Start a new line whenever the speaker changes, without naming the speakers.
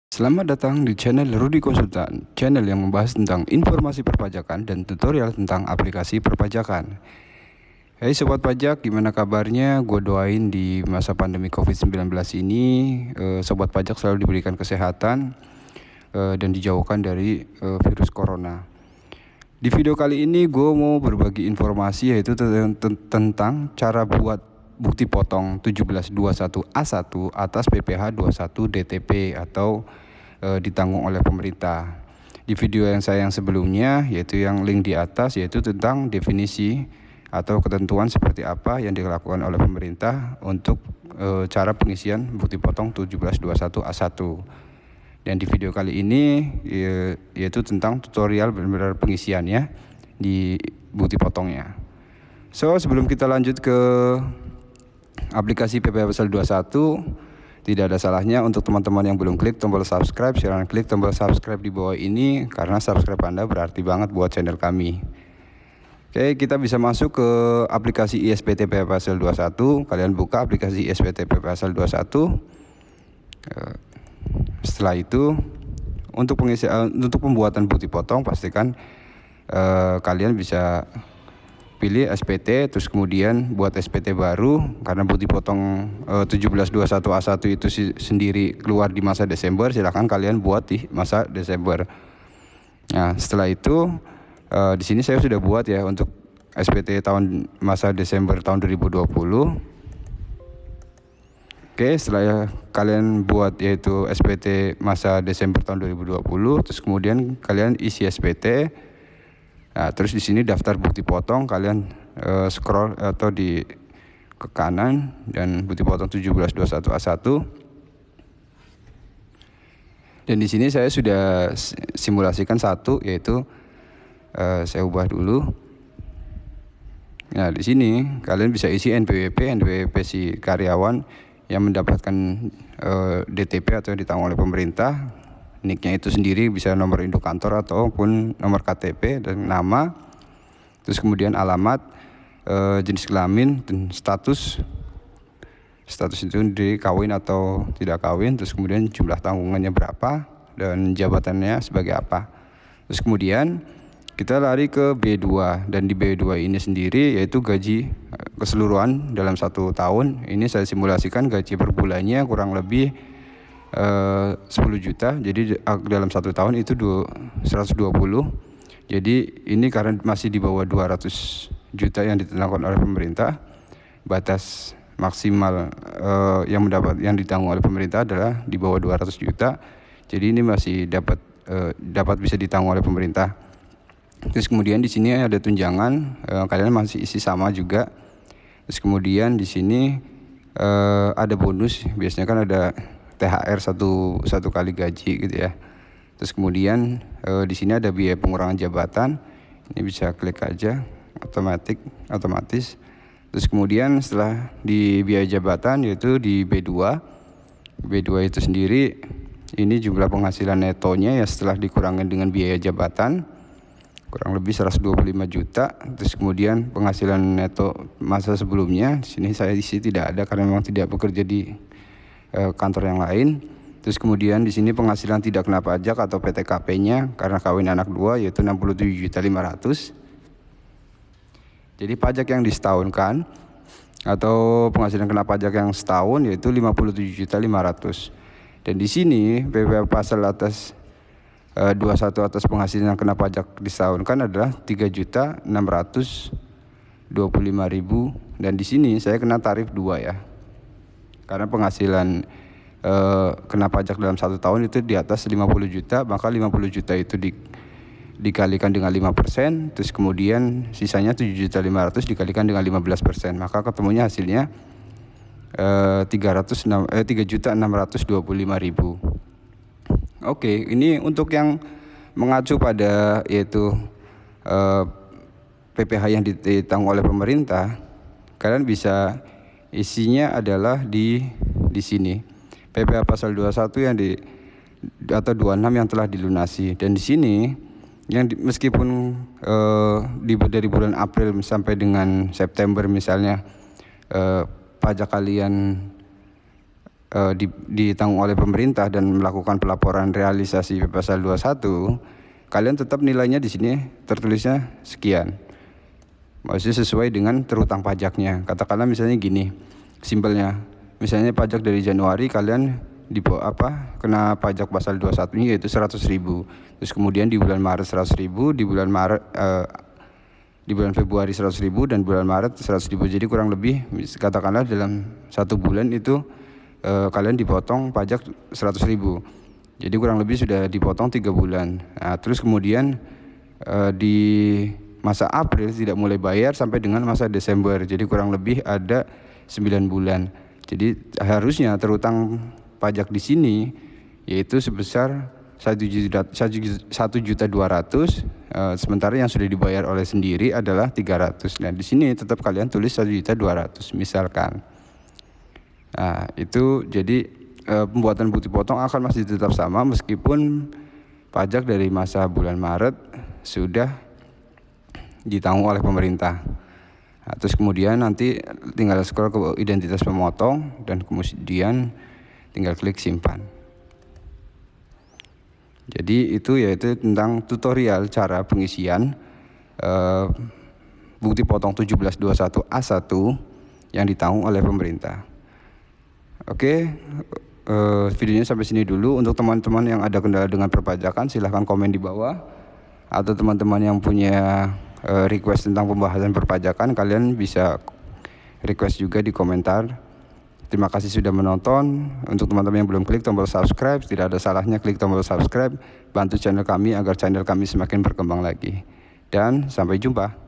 Selamat datang di channel Rudy Konsultan, channel yang membahas tentang informasi perpajakan dan tutorial tentang aplikasi perpajakan. Hai Sobat Pajak, gimana kabarnya? Gue doain di masa pandemi COVID-19 ini, Sobat Pajak selalu diberikan kesehatan dan dijauhkan dari virus corona. Di video kali ini gue mau berbagi informasi yaitu tentang cara buat bukti potong 1721A1 atas PPh 21 DTP atau ditanggung oleh pemerintah. Di video yang sebelumnya, yaitu yang link di atas, yaitu tentang definisi atau ketentuan seperti apa yang dilakukan oleh pemerintah untuk cara pengisian bukti potong 1721A1. Dan di video kali ini yaitu tentang tutorial benar-benar pengisiannya di bukti potongnya. So, sebelum kita lanjut ke aplikasi PPh Pasal 21, tidak ada salahnya untuk teman-teman yang belum klik tombol subscribe, silahkan klik tombol subscribe di bawah ini karena subscribe Anda berarti banget buat channel kami. Oke, kita bisa masuk ke aplikasi ISPT PPh Pasal 21. Kalian buka aplikasi ISPT PPh Pasal 21. Setelah itu, untuk pembuatan bukti potong pastikan kalian bisa pilih SPT, terus kemudian buat SPT baru karena bukti potong 1721A1 itu sendiri keluar di masa Desember, silakan kalian buat di masa Desember. Nah, setelah itu di sini saya sudah buat ya untuk SPT masa Desember tahun 2020. Oke, setelah kalian buat yaitu SPT masa Desember tahun 2020, terus kemudian kalian isi SPT. Nah, terus di sini daftar bukti potong, kalian scroll atau ke kanan dan bukti potong 1721A1. Dan di sini saya sudah simulasikan satu, yaitu saya ubah dulu. Nah, di sini kalian bisa isi NPWP si karyawan yang mendapatkan DTP atau yang ditanggung oleh pemerintah. Nicknya itu sendiri bisa nomor induk kantor ataupun nomor KTP dan nama, terus kemudian alamat, jenis kelamin dan status itu di kawin atau tidak kawin, terus kemudian jumlah tanggungannya berapa dan jabatannya sebagai apa. Terus kemudian kita lari ke B2, dan di B2 ini sendiri yaitu gaji keseluruhan dalam 1 tahun. Ini saya simulasikan gaji per bulannya kurang lebih 10 juta, jadi dalam 1 tahun itu 120. Jadi ini karena masih di bawah 200 juta yang ditetapkan oleh pemerintah, batas maksimal yang ditanggung oleh pemerintah adalah di bawah 200 juta. Jadi ini masih dapat bisa ditanggung oleh pemerintah. Terus kemudian di sini ada tunjangan, kalian masih isi sama juga. Terus kemudian di sini ada bonus, biasanya kan ada THR satu kali gaji gitu ya. Terus kemudian di sini ada biaya pengurangan jabatan. Ini bisa klik aja otomatis. Terus kemudian setelah di biaya jabatan yaitu di B2 itu sendiri, ini jumlah penghasilan netonya ya setelah dikurangin dengan biaya jabatan kurang lebih 125 juta. Terus kemudian penghasilan neto masa sebelumnya, di sini saya isi tidak ada karena memang tidak bekerja di kantor yang lain. Terus kemudian di sini penghasilan tidak kena pajak atau PTKP-nya karena kawin anak 2 yaitu 67.500.000. Jadi pajak yang disetahunkan atau penghasilan kena pajak yang setahun yaitu 57.500.000. Dan di sini PPh pasal atas 21 atas penghasilan yang kena pajak disetahunkan adalah 3.625.000, dan di sini saya kena tarif 2 ya. Karena penghasilan kena pajak dalam 1 tahun itu di atas 50 juta, maka 50 juta itu dikalikan dengan 5%, terus kemudian sisanya 7.500.000 dikalikan dengan 15%, maka ketemunya hasilnya 3.625.000. Oke, ini untuk yang mengacu pada yaitu PPh yang ditanggung oleh pemerintah, kalian bisa isinya adalah di sini PPh pasal 21 yang atau 26 yang telah dilunasi. Dan di sini yang meskipun dari bulan April sampai dengan September misalnya pajak kalian ditanggung oleh pemerintah dan melakukan pelaporan realisasi pasal 21, kalian tetap nilainya di sini tertulisnya sekian. Maksudnya sesuai dengan terutang pajaknya. Katakanlah misalnya gini, simpelnya. Misalnya pajak dari Januari kalian kena pajak pasal 21-nya yaitu 100.000. Terus kemudian di bulan Maret 100.000, di bulan Februari 100.000 dan bulan Maret 100.000. Jadi kurang lebih katakanlah dalam 1 bulan itu kalian dipotong pajak 100.000. Jadi kurang lebih sudah dipotong 3 bulan. Nah, terus kemudian di masa April tidak mulai bayar sampai dengan masa Desember. Jadi kurang lebih ada 9 bulan. Jadi harusnya terutang pajak di sini yaitu sebesar 1.200.000, sementara yang sudah dibayar oleh sendiri adalah 300. Nah, di sini tetap kalian tulis 1.200.000 misalkan. Nah, itu jadi pembuatan bukti potong akan masih tetap sama meskipun pajak dari masa bulan Maret sudah ditanggung oleh pemerintah. Nah, terus kemudian nanti tinggal scroll ke identitas pemotong dan kemudian tinggal klik simpan. Jadi itu yaitu tentang tutorial cara pengisian bukti potong 1721A1 yang ditanggung oleh pemerintah. Oke, videonya sampai sini dulu. Untuk teman-teman yang ada kendala dengan perpajakan silahkan komen di bawah. Atau teman-teman yang punya request tentang pembahasan perpajakan, kalian bisa request juga di komentar. Terima kasih sudah menonton. Untuk teman-teman yang belum klik tombol subscribe, tidak ada salahnya klik tombol subscribe. Bantu channel kami agar channel kami semakin berkembang lagi. Dan sampai jumpa.